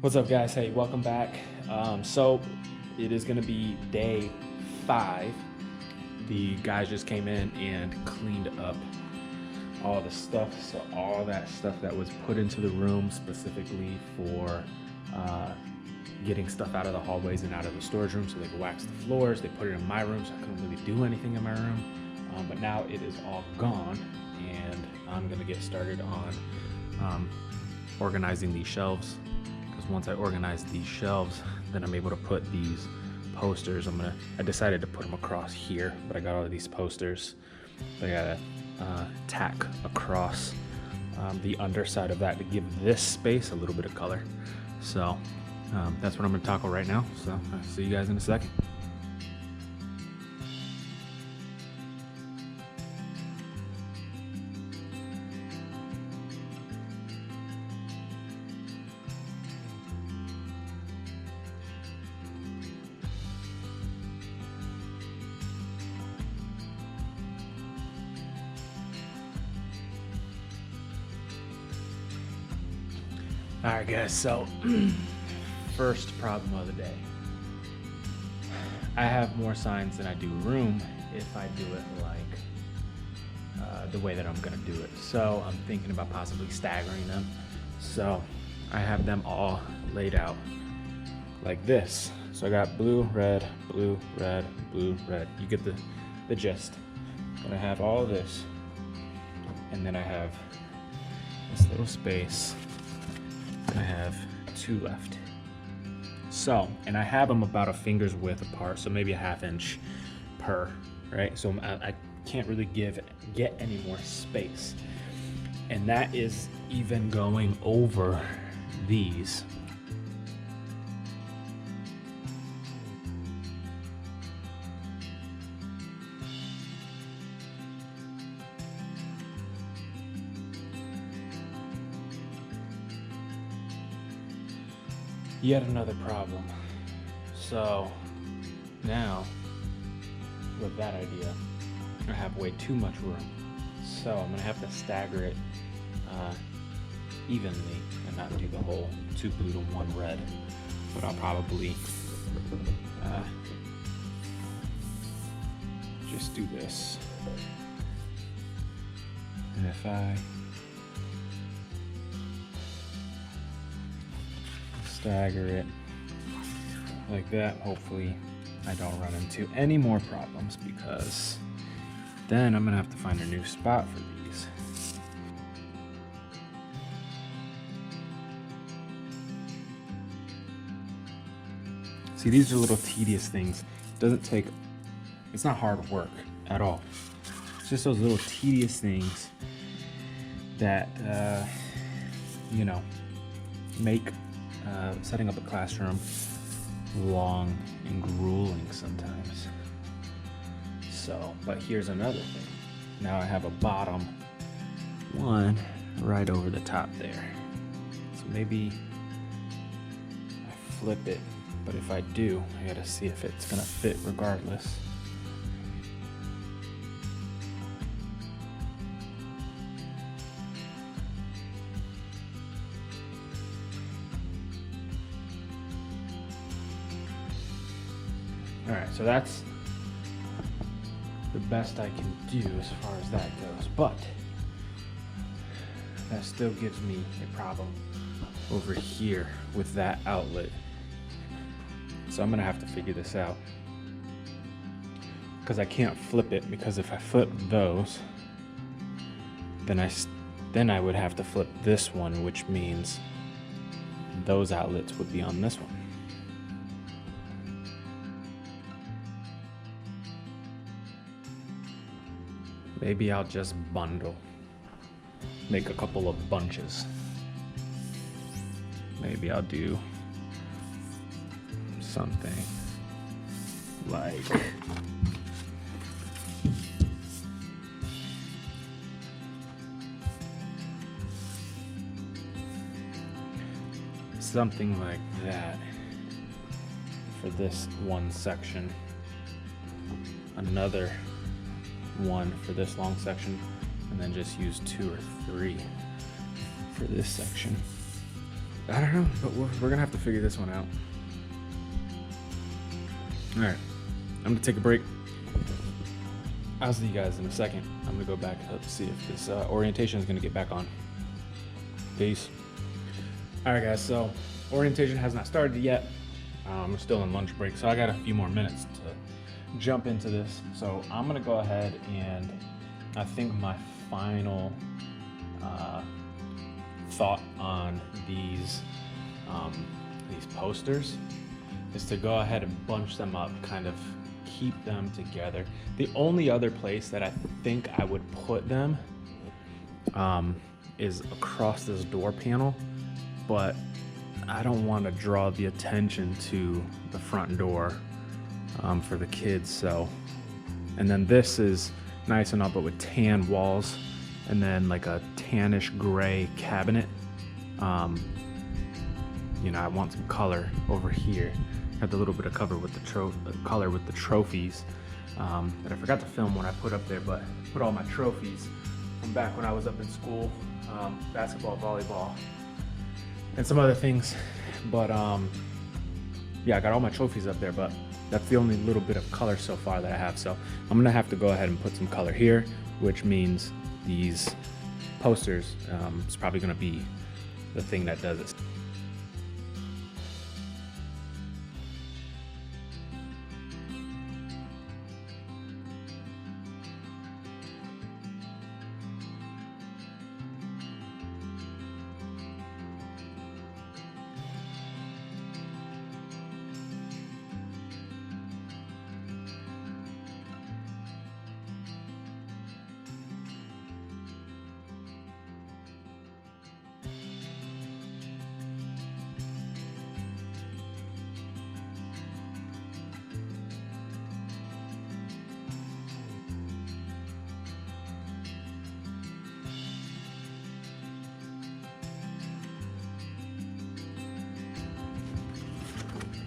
What's up, guys? Hey, welcome back. So it is going to be day 5. The guys just came in and cleaned up all the stuff. So all that stuff that was put into the room specifically for getting stuff out of the hallways and out of the storage room so they could wax the floors. They put it in my room, so I couldn't really do anything in my room. But now it is all gone, and I'm going to get started on organizing these shelves. Once I organize these shelves, then I'm able to put these posters. I decided to put them across here, but I got all of these posters. I gotta tack across the underside of that to give this space a little bit of color. So that's what I'm gonna tackle right now. So I'll see you guys in a second. Alright guys, so first problem of the day. I have more signs than I do room if I do it like the way that I'm gonna do it. So I'm thinking about possibly staggering them. So I have them all laid out like this. So I got blue, red, blue, red, blue, red. You get the gist. But I have all this, and then I have this little space. I have 2 left. So, and I have them about a finger's width apart, so maybe a 1/2 inch per, right? So I can't really get any more space. And that is even going over these. Yet another problem. So now with that idea, I have way too much room. So I'm gonna have to stagger it evenly and not do the whole 2 blue to 1 red. But I'll probably just do this. And if I stagger it like that, hopefully I don't run into any more problems, because then I'm gonna have to find a new spot for these. See, these are little tedious things. It's not hard work at all. It's just those little tedious things that make setting up a classroom long and grueling sometimes. So, but here's another thing. Now I have a bottom one right over the top there. So maybe I flip it, but if I do, I gotta see if it's gonna fit regardless. Alright, so that's the best I can do as far as that goes, but that still gives me a problem over here with that outlet. So I'm gonna have to figure this out, because I can't flip it, because if I flip those, then I would have to flip this one, which means those outlets would be on this one. Maybe I'll just make a couple of bunches. Maybe I'll do something like that for this one section, another one for this long section, and then just use 2 or 3 for this section. I don't know, but we're gonna have to figure this one out. All right, I'm gonna take a break. I'll see you guys in a second. I'm gonna go back up to see if this orientation is gonna get back on. Peace. All right, guys, so orientation has not started yet. We're still in lunch break, so I got a few more minutes to jump into this. So I'm gonna go ahead and I think my final thought on these posters is to go ahead and bunch them up, kind of keep them together. The only other place that I think I would put them is across this door panel, but I don't want to draw the attention to the front door for the kids. So, and then this is nice enough, but with tan walls, and then like a tannish gray cabinet. You know, I want some color over here. Had a little bit of cover with the color with the trophies that I forgot to film when I put up there, but put all my trophies from back when I was up in school, basketball, volleyball, and some other things. But yeah, I got all my trophies up there, but that's the only little bit of color so far that I have. So I'm gonna have to go ahead and put some color here, which means these posters is probably gonna be the thing that does it.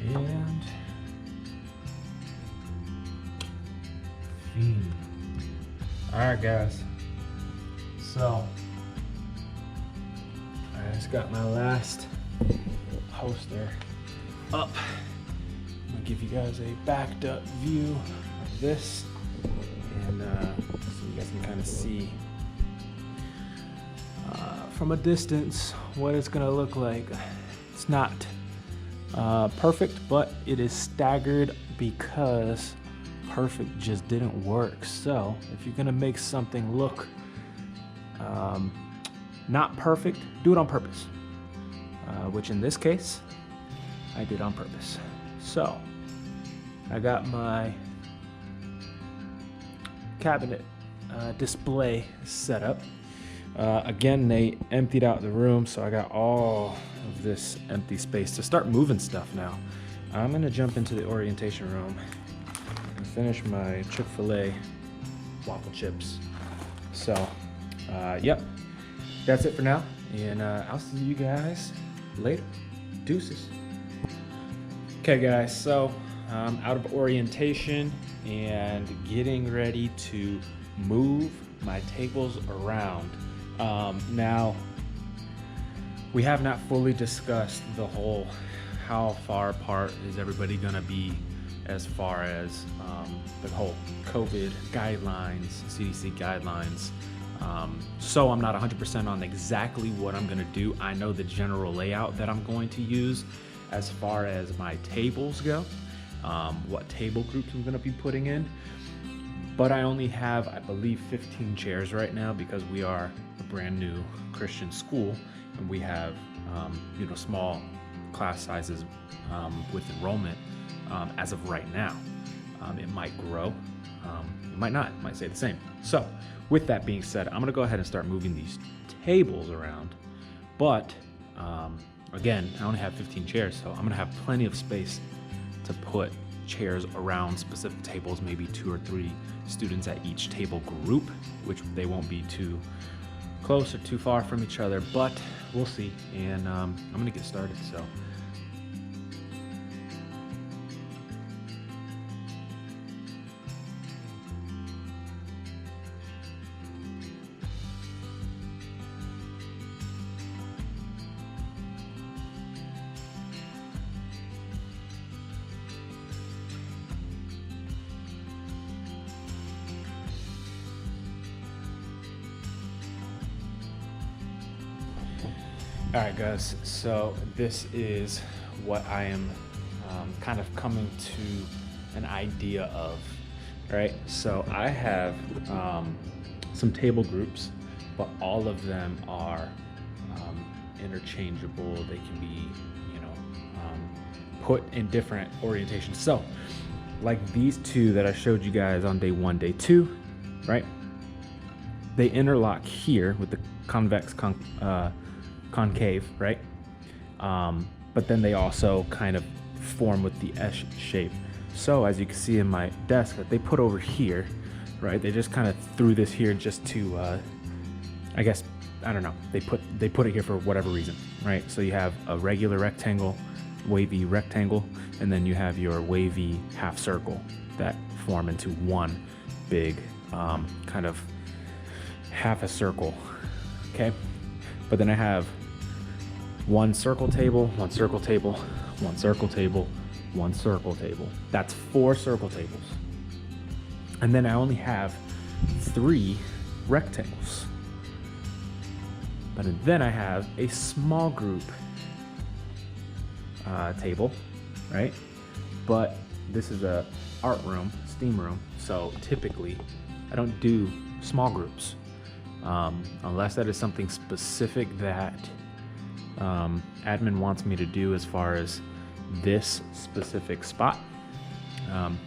And theme. All right, guys. So I just got my last poster up. I'm gonna give you guys a backed up view of this, and so you guys can kind of see from a distance what it's gonna look like. It's not perfect, but it is staggered because perfect just didn't work. So if you're gonna make something look not perfect, do it on purpose, which in this case I did on purpose. So I got my cabinet display set up. Again, they emptied out the room, so I got all of this empty space to start moving stuff now. I'm gonna jump into the orientation room and finish my Chick-fil-A waffle chips. So, yep, that's it for now, and I'll see you guys later. Deuces. Okay, guys, so I'm out of orientation and getting ready to move my tables around. Now, we have not fully discussed the whole how far apart is everybody gonna be as far as the whole COVID guidelines, CDC guidelines. So I'm not 100% on exactly what I'm gonna do. I know the general layout that I'm going to use as far as my tables go, what table groups I'm gonna be putting in. But I only have, I believe, 15 chairs right now because we are a brand new Christian school and we have, small class sizes with enrollment as of right now. It might grow, it might not, it might stay the same. So with that being said, I'm gonna go ahead and start moving these tables around. But again, I only have 15 chairs, so I'm gonna have plenty of space to put chairs around specific tables, maybe 2 or 3 students at each table group, which they won't be too close or too far from each other, but we'll see. And I'm gonna get started. So All right, guys, so this is what I am kind of coming to an idea of, right? So I have some table groups, but all of them are interchangeable. They can be, put in different orientations. So like these two that I showed you guys on day 1, day 2, right? They interlock here with the convex concave, right? But then they also kind of form with the S shape. So as you can see in my desk that they put over here, right? They just kind of threw this here just to, I guess, I don't know. They put it here for whatever reason, right? So you have a regular rectangle, wavy rectangle, and then you have your wavy half circle that form into one big kind of half a circle, okay? But then I have one circle table, one circle table, one circle table, one circle table. That's 4 circle tables. And then I only have 3 rectangles. But then I have a small group table, right? But this is a art room, steam room, so typically I don't do small groups unless that is something specific that admin wants me to do as far as this specific spot.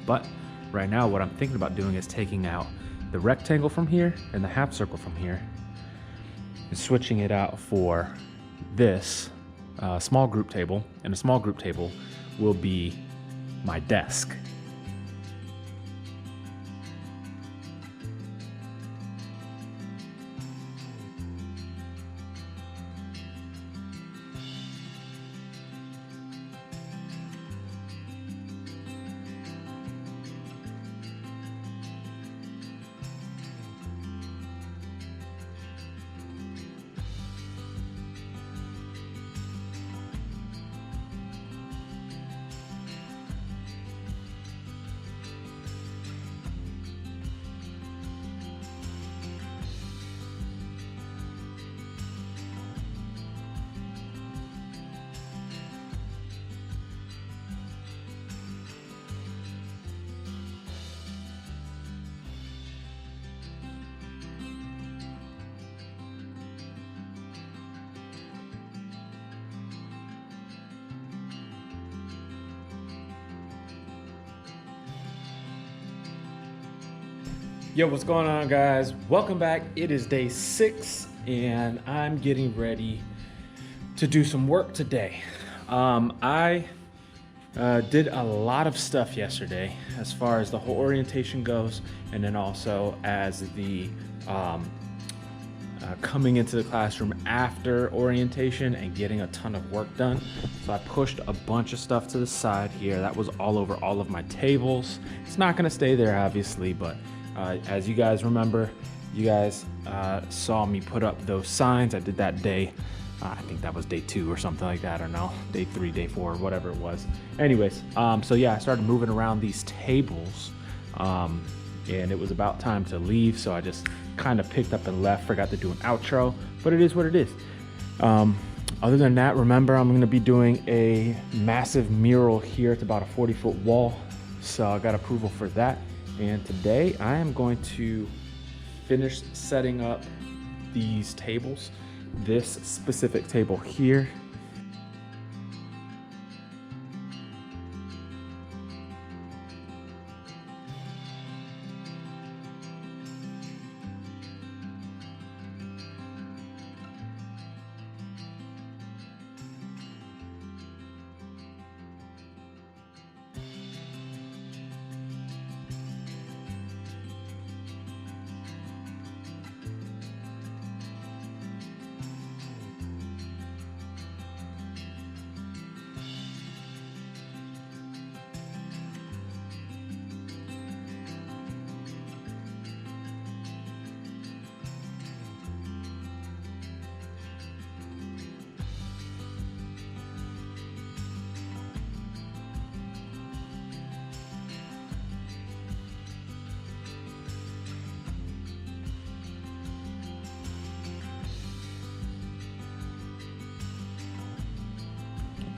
But right now what I'm thinking about doing is taking out the rectangle from here and the half circle from here and switching it out for this small group table, and a small group table will be my desk. Yo, what's going on, guys? Welcome back. It is day 6 and I'm getting ready to do some work today. I did a lot of stuff yesterday as far as the whole orientation goes, and then also as the coming into the classroom after orientation and getting a ton of work done. So I pushed a bunch of stuff to the side here. That was all over all of my tables. It's not gonna stay there, obviously, but as you guys remember, you guys saw me put up those signs. I did that day, I think that was day 2 or something like that, I don't know, day 3, day 4, whatever it was. Anyways, so yeah, I started moving around these tables, and it was about time to leave, so I just kind of picked up and left, forgot to do an outro, but it is what it is. Other than that, remember, I'm gonna be doing a massive mural here. It's about a 40-foot wall, so I got approval for that. And today I am going to finish setting up these tables. This specific table here.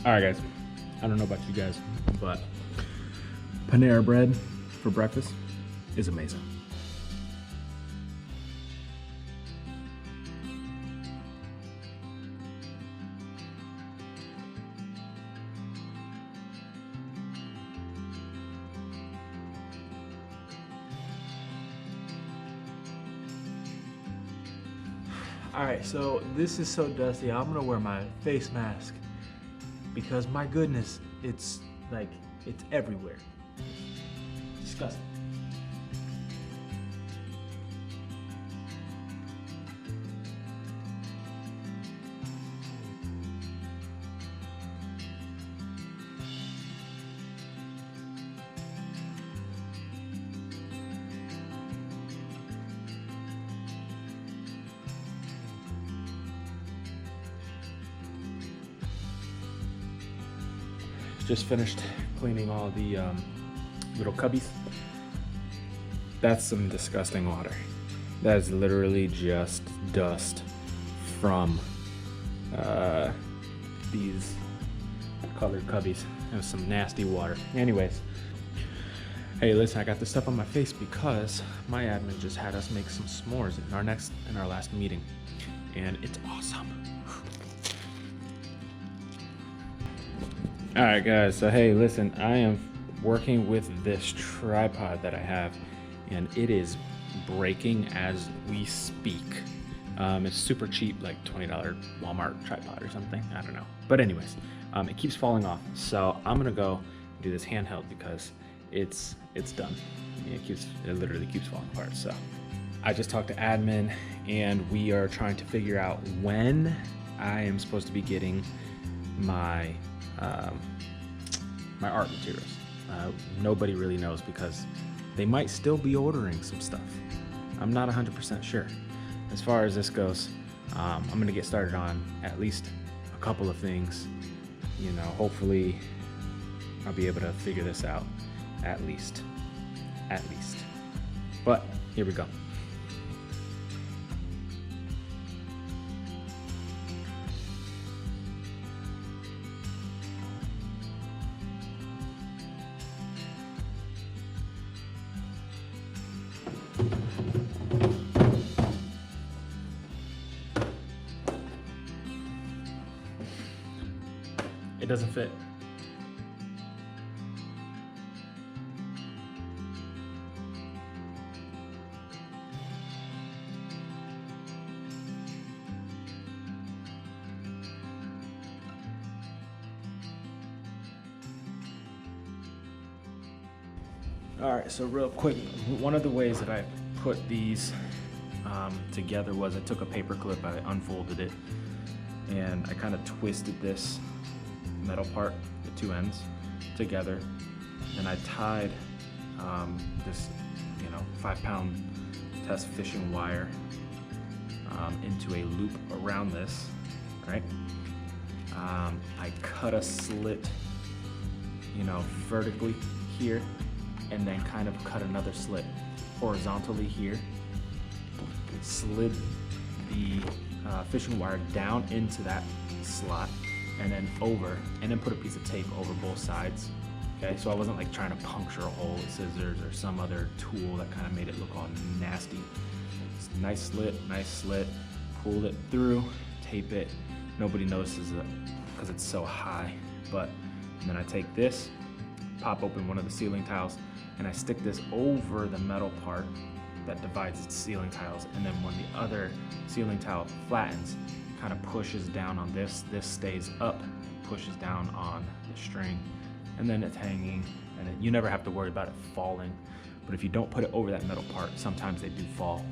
All right, guys. I don't know about you guys, but Panera bread for breakfast is amazing. All right, so this is so dusty. I'm gonna wear my face mask because my goodness, it's like, it's everywhere. It's disgusting. Just finished cleaning all the little cubbies. That's some disgusting water. That is literally just dust from these colored cubbies. It was some nasty water. Anyways, hey, listen, I got this stuff on my face because my admin just had us make some s'mores in our last meeting, and it's awesome. All right, guys, so hey, listen, I am working with this tripod that I have, and it is breaking as we speak. It's super cheap, like $20 Walmart tripod or something, I don't know. But anyways, it keeps falling off, so I'm gonna go do this handheld because it's done. It literally keeps falling apart. So I just talked to admin, and we are trying to figure out when I am supposed to be getting my my art materials. Nobody really knows because they might still be ordering some stuff. I'm not 100% sure. As far as this goes, I'm gonna get started on at least a couple of things. You know, hopefully I'll be able to figure this out at least. But here we go. It doesn't fit. All right, so real quick, one of the ways that I put these together was I took a paper clip, I unfolded it, and I kind of twisted this metal part, the two ends, together, and I tied this, 5-pound test fishing wire into a loop around this, right? I cut a slit, vertically here, and then kind of cut another slit horizontally here, slid the fishing wire down into that slot, and then over, and then put a piece of tape over both sides. Okay, so I wasn't like trying to puncture a hole with scissors or some other tool that kind of made it look all nasty. It's nice slit, pulled it through, tape it. Nobody notices it because it's so high. But then I take this, pop open one of the ceiling tiles, and I stick this over the metal part that divides its ceiling tiles. And then when the other ceiling tile flattens, kind of pushes down on this stays up, pushes down on the string, and then it's hanging, and then you never have to worry about it falling. But if you don't put it over that metal part, sometimes they do fall.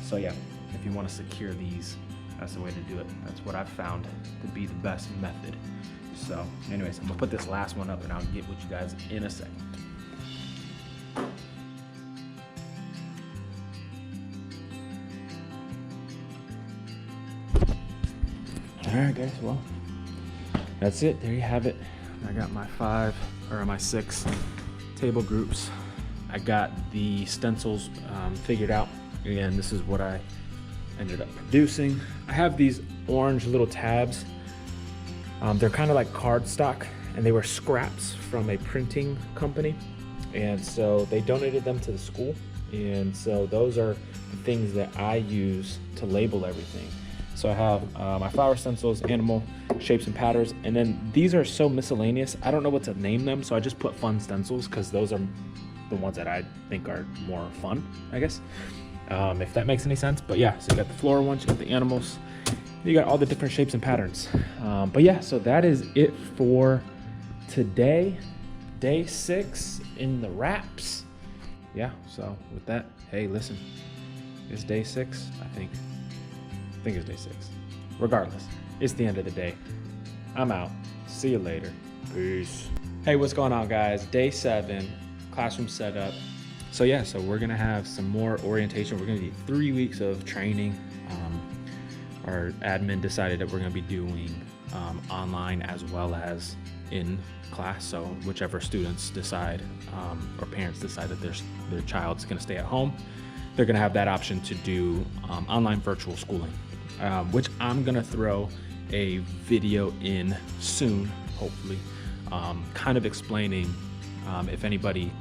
So yeah, if you want to secure these, that's the way to do it. That's what I've found to be the best method. So anyways, I'm gonna put this last one up and I'll get with you guys in a second. All right, guys, well, that's it. There you have it. I got my 6 table groups. I got the stencils figured out, and this is what I ended up producing. I have these orange little tabs They're kind of like cardstock, and they were scraps from a printing company. And so they donated them to the school. And so those are the things that I use to label everything. So I have my flower stencils, animal shapes and patterns, and then these are so miscellaneous, I don't know what to name them, so I just put fun stencils because those are the ones that I think are more fun, I guess, if that makes any sense. But yeah, so you got the floral ones, you got the animals, you got all the different shapes and patterns. But yeah, so that is it for today, day 6 in the wraps. Yeah, so with that, hey, listen, it's day 6, I think it's day 6. Regardless, it's the end of the day. I'm out. See you later. Peace. Hey, what's going on, guys? Day 7, classroom setup. So yeah, so we're gonna have some more orientation. We're gonna do 3 weeks of training. Our admin decided that we're gonna be doing online as well as in class. So whichever students decide or parents decide that their child's gonna stay at home, they're gonna have that option to do online virtual schooling. Which I'm gonna throw a video in soon, hopefully, kind of explaining if anybody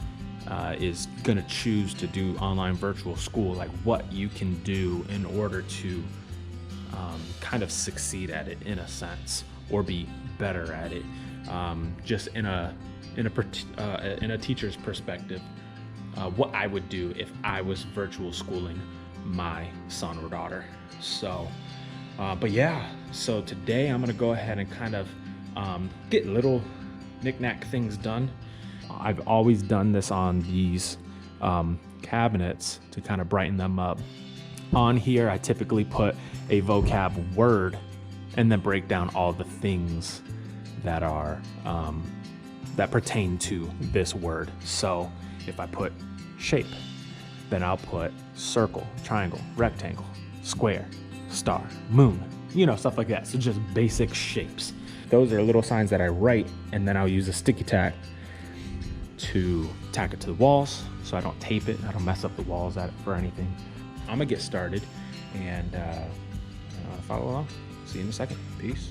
is gonna choose to do online virtual school, like what you can do in order to kind of succeed at it in a sense, or be better at it, just in a teacher's perspective, what I would do if I was virtual schooling my son or daughter. So but yeah, so today I'm gonna go ahead and kind of get little knick-knack things done. I've always done this on these cabinets to kind of brighten them up. On here, I typically put a vocab word and then break down all the things that are that pertain to this word. So if I put shape, then I'll put circle, triangle, rectangle, square, star, moon, stuff like that. So just basic shapes. Those are little signs that I write, and then I'll use a sticky tack to tack it to the walls so I don't tape it. I don't mess up the walls for anything. I'm gonna get started and follow along. See you in a second. Peace.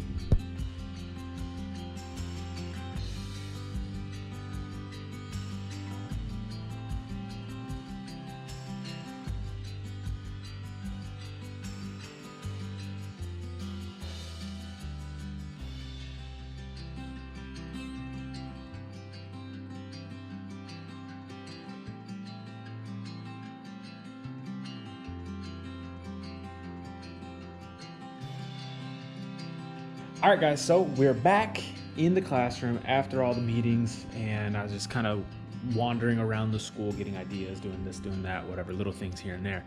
All right, guys, so we're back in the classroom after all the meetings, and I was just kind of wandering around the school, getting ideas, doing this, doing that, whatever, little things here and there.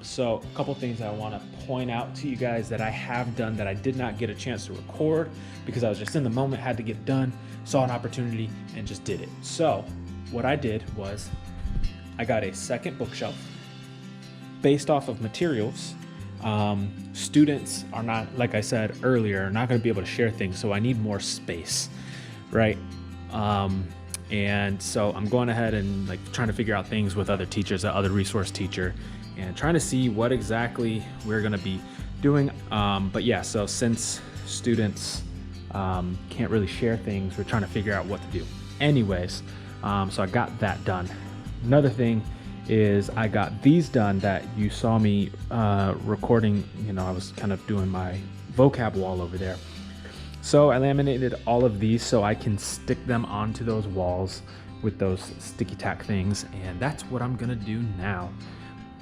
So a couple things I want to point out to you guys that I have done that I did not get a chance to record because I was just in the moment, had to get it done, saw an opportunity, and just did it. So what I did was I got a second bookshelf based off of materials. Students are not, like I said earlier, not going to be able to share things, so I need more space, right? And so I'm going ahead and trying to figure out things with other teachers, other resource teacher, and trying to see what exactly we're going to be doing. But yeah, so since students can't really share things, we're trying to figure out what to do. Anyways, so I got that done. Another thing is I got these done that you saw me recording. I was kind of doing my vocab wall over there. So I laminated all of these so I can stick them onto those walls with those sticky tack things, and that's what I'm gonna do now.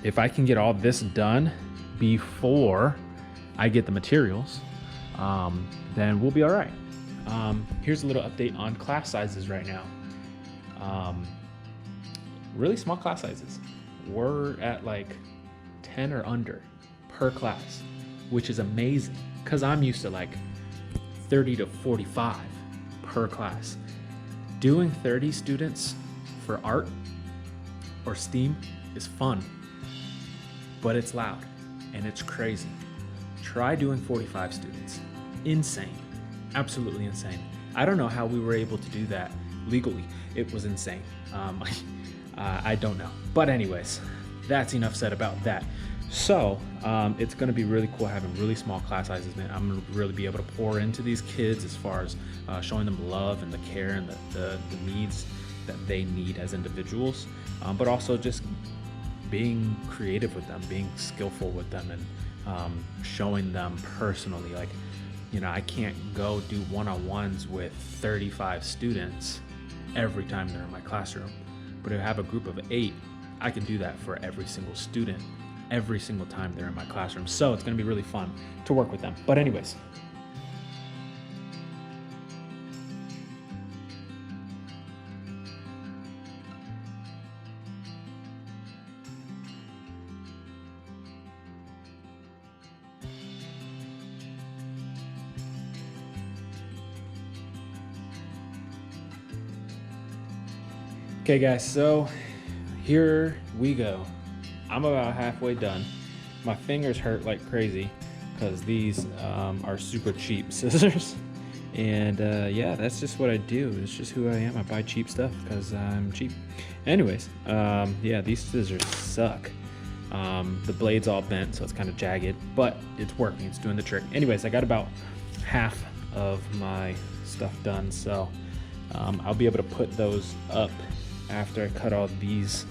If I can get all this done before I get the materials, then we'll be all right. Here's a little update on class sizes right now. Really small class sizes. We're at 10 or under per class, which is amazing because I'm used to 30 to 45 per class. Doing 30 students for art or STEAM is fun, but it's loud and it's crazy. Try doing 45 students. Insane, absolutely insane. I don't know how we were able to do that legally. It was insane. I don't know. But anyways, that's enough said about that. So it's going to be really cool having really small class sizes, man. I'm going to really be able to pour into these kids as far as showing them love and the care and the needs that they need as individuals, but also just being creative with them, being skillful with them, and showing them personally. Like, you know, I can't go do one-on-ones with 35 students every time they're in my classroom, but if I have a group of 8, I can do that for every single student every single time they're in my classroom. So it's going to be really fun to work with them. But anyways, okay guys, so here we go. I'm about halfway done. My fingers hurt like crazy because these are super cheap scissors. And yeah, that's just what I do. It's just who I am. I buy cheap stuff because I'm cheap. Anyways, yeah, these scissors suck. The blade's all bent, so it's kind of jagged, but it's working. It's doing the trick. Anyways, I got about half of my stuff done, so I'll be able to put those up after I cut all these.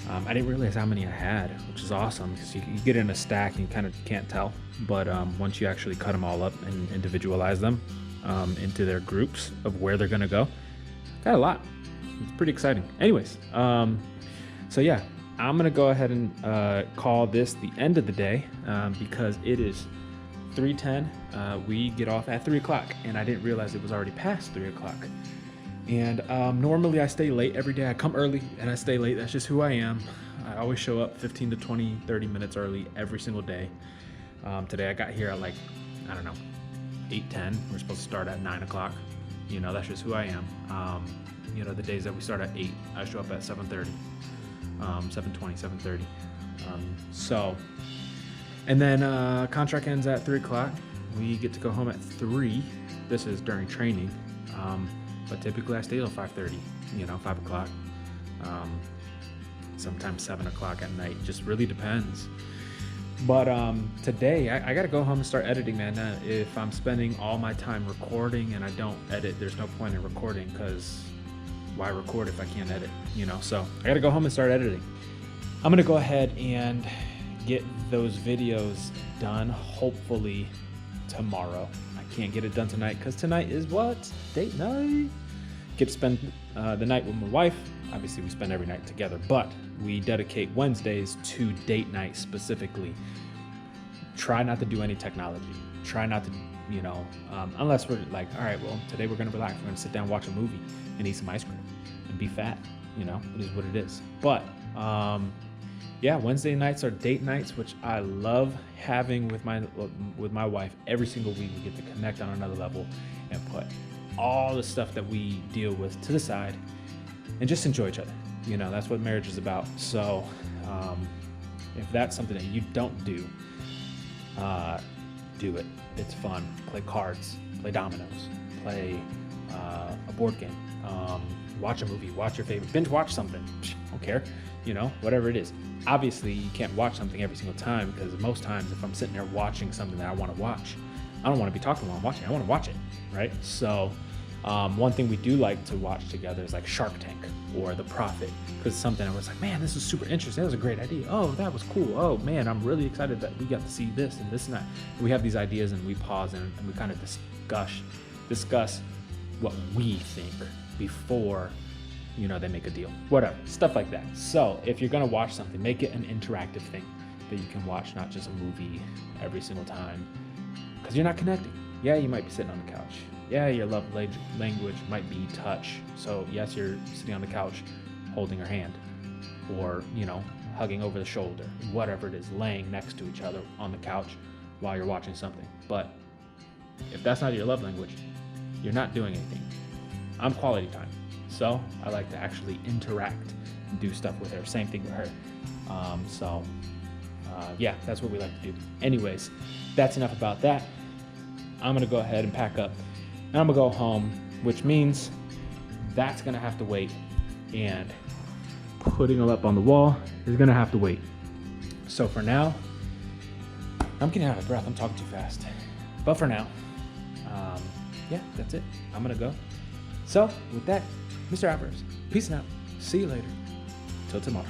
I didn't realize how many I had, which is awesome because you get in a stack and you kind of can't tell. But once you actually cut them all up and individualize them into their groups of where they're gonna go, got a lot. It's pretty exciting. Anyways, so yeah, I'm gonna go ahead and call this the end of the day because it is 3:10. We get off at 3 o'clock, and I didn't realize it was already past 3 o'clock. And normally I stay late every day. I come early and I stay late. That's just who I am. I always show up 15 to 20, 30 minutes early every single day. Today I got here at like, I don't know, 8:10. We're supposed to start at 9 o'clock. You know, that's just who I am. You know, the days that we start at 8, I show up at 7:30, 7:20, 7:30. So, and then contract ends at 3 o'clock. We get to go home at 3. This is during training. But typically I stay till 5:30, you know, 5 o'clock, sometimes 7 o'clock at night, just really depends. But today I gotta go home and start editing, man. If I'm spending all my time recording and I don't edit, there's no point in recording, because why record if I can't edit, you know? So I gotta go home and start editing. I'm gonna go ahead and get those videos done, hopefully tomorrow. I can't get it done tonight because tonight is what? Date night? Get to spend the night with my wife. Obviously we spend every night together, but we dedicate Wednesdays to date night specifically. Try not to do any technology. Try not to, you know, unless we're like, all right, well, today we're gonna relax. We're gonna sit down, watch a movie and eat some ice cream and be fat, you know, it is what it is. But yeah, Wednesday nights are date nights, which I love having with my wife. Every single week we get to connect on another level and put all the stuff that we deal with to the side and just enjoy each other. You know, that's what marriage is about. So if that's something that you don't do, do it. It's fun. Play cards, play dominoes, play a board game, watch a movie, watch your favorite, binge watch something. Don't care, you know, whatever it is. Obviously you can't watch something every single time, because most times if I'm sitting there watching something that I want to watch, I don't want to be talking while I'm watching. I want to watch it, right? So one thing we do like to watch together is like Shark Tank or The Profit, because it's something I was like, man, this is super interesting. That was a great idea. Oh, that was cool. Oh man, I'm really excited that we got to see this and this and that. And we have these ideas and we pause and we kind of discuss what we think before, you know, they make a deal, whatever, stuff like that. So if you're gonna watch something, make it an interactive thing that you can watch, not just a movie every single time, because you're not connecting. Yeah, you might be sitting on the couch. Yeah, your love language might be touch. So yes, you're sitting on the couch holding her hand, or, you know, hugging over the shoulder, whatever it is, laying next to each other on the couch while you're watching something. But if that's not your love language, you're not doing anything. I'm quality time. So I like to actually interact and do stuff with her. Same thing with her. Yeah, that's what we like to do. Anyways, that's enough about that. I'm gonna go ahead and pack up and I'm gonna go home, which means that's gonna have to wait, and putting them up on the wall is gonna have to wait. So for now, I'm getting out of breath. I'm talking too fast. But for now, yeah, that's it. I'm gonna go. So with that, Mr. Alvarez, peace out. See you later. Till tomorrow.